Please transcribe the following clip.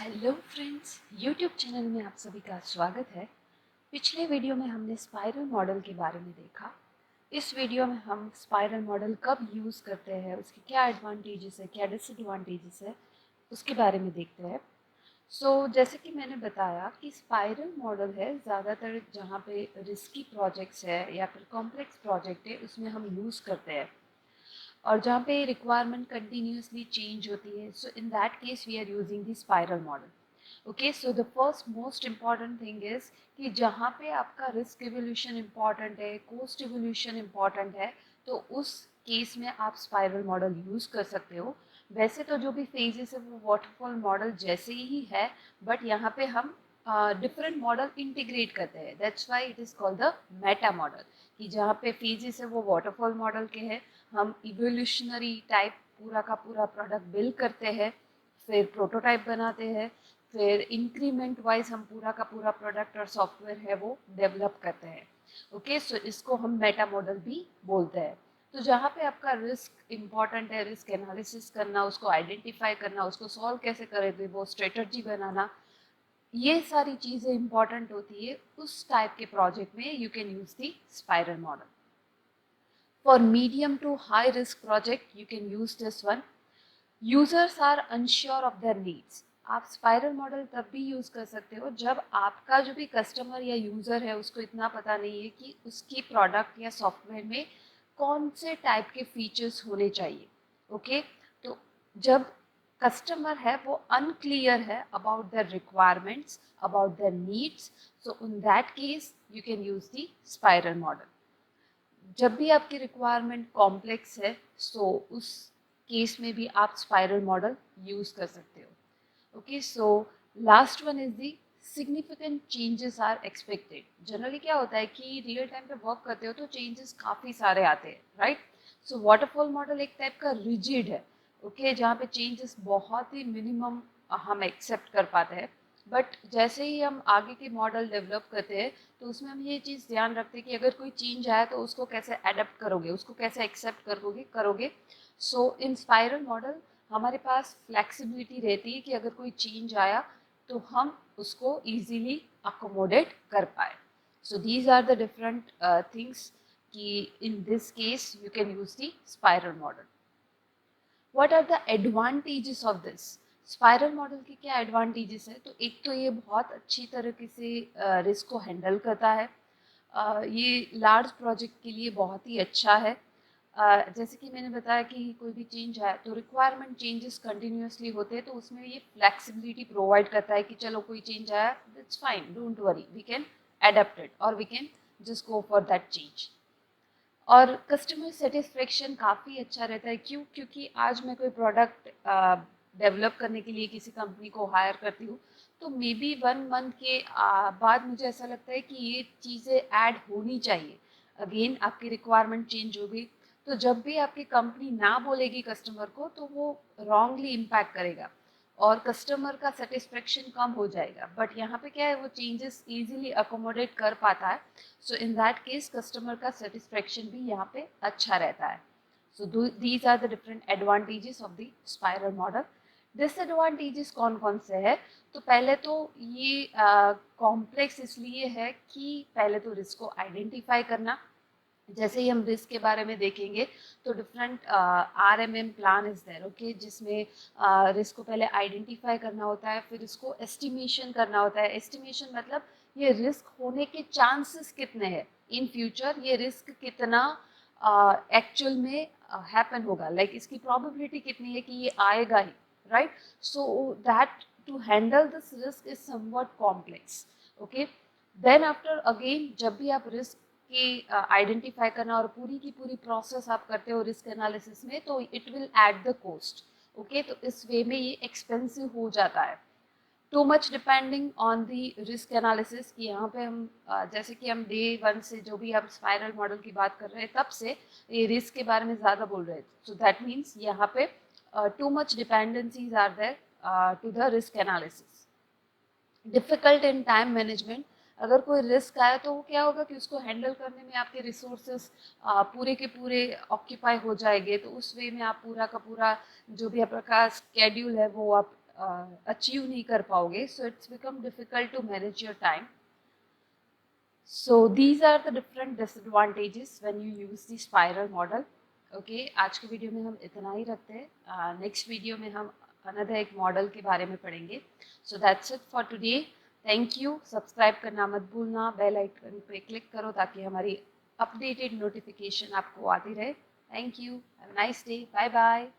Hello friends, YouTube channel में आप सभी का स्वागत है। पिछले वीडियो में हमने स्पाइरल मॉडल के बारे में देखा। इस वीडियो में हम स्पाइरल मॉडल कब यूज़ करते हैं, उसके क्या एडवांटेजेस है, क्या डिसएडवांटेजेस है, उसके बारे में देखते हैं। जैसे कि मैंने बताया कि स्पाइरल मॉडल है ज़्यादातर जहाँ पे रिस्की प्रोजेक्ट्स है या फिर कॉम्प्लेक्स प्रोजेक्ट है उसमें हम यूज़ करते हैं, और जहाँ पे रिक्वायरमेंट कंटिन्यूसली चेंज होती है। So in that case we are using the spiral model. Okay, so the first most important thing is कि जहाँ पे आपका रिस्क इवोल्यूशन इम्पॉर्टेंट है, कॉस्ट इवोल्यूशन इम्पॉर्टेंट है, तो उस केस में आप स्पाइरल मॉडल यूज़ कर सकते हो। वैसे तो जो भी फेजेस है वो वाटरफॉल मॉडल जैसे ही है, बट यहाँ पे हम डिफरेंट मॉडल इंटीग्रेट करते हैं। That's why it is called the Meta model, कि जहाँ पे फेजेस है वो वाटरफॉल मॉडल के हैं। हम इवोल्यूशनरी टाइप पूरा का पूरा प्रोडक्ट बिल्ड करते हैं, फिर प्रोटोटाइप बनाते हैं, फिर इंक्रीमेंट वाइज हम पूरा का पूरा प्रोडक्ट और सॉफ्टवेयर है वो डेवलप करते हैं। ओके, सो इसको हम मेटा मॉडल भी बोलते हैं। तो जहाँ पे आपका रिस्क इम्पॉर्टेंट है, रिस्क एनालिसिस करना, उसको आइडेंटिफाई करना, उसको सॉल्व कैसे करेंगे, वो स्ट्रेटजी बनाना, ये सारी चीज़ें इंपॉर्टेंट होती है उस टाइप के प्रोजेक्ट में you can use the spiral model. For medium to high risk project, you can use this one. Users are unsure of their needs. आप स्पाइरल मॉडल तब भी यूज़ कर सकते हो जब आपका जो भी कस्टमर या यूज़र है उसको इतना पता नहीं है कि उसकी प्रोडक्ट या सॉफ्टवेयर में कौन से टाइप के फीचर्स होने चाहिए। ओके, तो जब कस्टमर है वो अनक्लियर है about their requirements, about their needs, so in that case you can use the spiral model. जब भी आपकी रिक्वायरमेंट कॉम्प्लेक्स है, उस केस में भी आप स्पाइरल मॉडल यूज कर सकते हो। Okay, so last one is the significant changes are expected. Generally क्या होता है कि रियल टाइम पे वर्क करते हो तो चेंजेस काफ़ी सारे आते हैं, राइट। सो वाटरफॉल मॉडल एक टाइप का रिजिड है, ओके, जहाँ पे चेंजेस बहुत ही मिनिमम हम एक्सेप्ट कर पाते हैं। बट जैसे ही हम आगे के मॉडल डेवलप करते हैं तो उसमें हम ये चीज़ ध्यान रखते हैं कि अगर कोई चेंज आया तो उसको कैसे अडेप्ट करोगे, उसको कैसे एक्सेप्ट करोगे। इन स्पाइरल मॉडल हमारे पास फ्लेक्सिबिलिटी रहती है कि अगर कोई चेंज आया तो हम उसको इजीली अकोमोडेट कर पाए। So these are the different things कि in this case you can use the spiral model. What are the advantages of this? Spiral model के क्या एडवांटेजेस है? तो एक तो ये बहुत अच्छी तरीके से रिस्क को हैंडल करता है। ये लार्ज प्रोजेक्ट के लिए बहुत ही अच्छा है। जैसे कि मैंने बताया कि कोई भी चेंज आया तो रिक्वायरमेंट चेंजेस कंटिन्यूसली होते हैं, तो उसमें ये फ्लेक्सिबिलिटी प्रोवाइड करता है कि चलो कोई चेंज आया, that's fine, don't worry, we can adapt it और we can just go for that change. और कस्टमर सेटिस्फेक्शन काफ़ी अच्छा रहता है। क्यों? क्योंकि आज मैं कोई प्रोडक्ट डेवलप करने के लिए किसी कंपनी को हायर करती हूँ, तो मे बी 1 मंथ के बाद मुझे ऐसा लगता है कि ये चीज़ें ऐड होनी चाहिए। अगेन आपकी रिक्वायरमेंट चेंज हो गई, तो जब भी आपकी कंपनी ना बोलेगी कस्टमर को तो वो रॉन्गली इम्पैक्ट करेगा और कस्टमर का सेटिस्फेक्शन कम हो जाएगा। बट यहाँ पे क्या है, वो चेंजेस इजीली अकोमोडेट कर पाता है। So in that case customer का सेटिस्फेक्शन भी यहाँ पे अच्छा रहता है। So these are the different advantages of the spiral model. Disadvantages कौन कौन से है? तो पहले तो ये कॉम्प्लेक्स इसलिए है कि पहले तो रिस्क को आइडेंटिफाई करना। जैसे ही हम रिस्क के बारे में देखेंगे तो different RMM plan is there, okay, जिसमें रिस्क को पहले आइडेंटिफाई करना होता है, फिर इसको एस्टिमेशन करना होता है। एस्टिमेशन मतलब ये रिस्क होने के चांसेस कितने हैं इन फ्यूचर, ये रिस्क कितना एक्चुअल में हैपन होगा, लाइक इसकी प्रोबेबिलिटी कितनी है कि ये आएगा ही, right. So that to handle this risk is somewhat complex. Okay, then after again जब भी आप रिस्क की आइडेंटिफाई करना और पूरी की पूरी प्रोसेस आप करते हो रिस्क एनालिसिस में, तो it will add the cost. Okay, तो इस वे में ये एक्सपेंसिव हो जाता है। Too much depending on the risk analysis, कि यहाँ पे हम जैसे कि हम डे 1 से जो भी हम स्पाइरल मॉडल की बात कर रहे हैं तब से ये रिस्क के बारे में ज़्यादा बोल रहे हैं। सो दैट मीन्स यहाँ पे too much dependencies are there to the risk analysis. Difficult in time management, अगर कोई रिस्क आया तो वो क्या होगा कि उसको हैंडल करने में आपके रिसोर्सेज पूरे के पूरे ऑक्यूपाई हो जाएंगे, तो उस वे में आप पूरा का पूरा जो भी आपका स्केड्यूल है वो आप अचीव नहीं कर पाओगे. So it's become difficult to manage your time. So these are the different disadvantages when you use the spiral model. Okay, आज के वीडियो में हम इतना ही रखते हैं. नेक्स्ट वीडियो में हम अनदर एक मॉडल के बारे में पढ़ेंगे. So that's it for today. Thank you. Subscribe करना मत भूलना. बेल आइकन पे क्लिक करो ताकि हमारी अपडेटेड नोटिफिकेशन आपको आती रहे. Thank you. Have a nice day. Bye bye.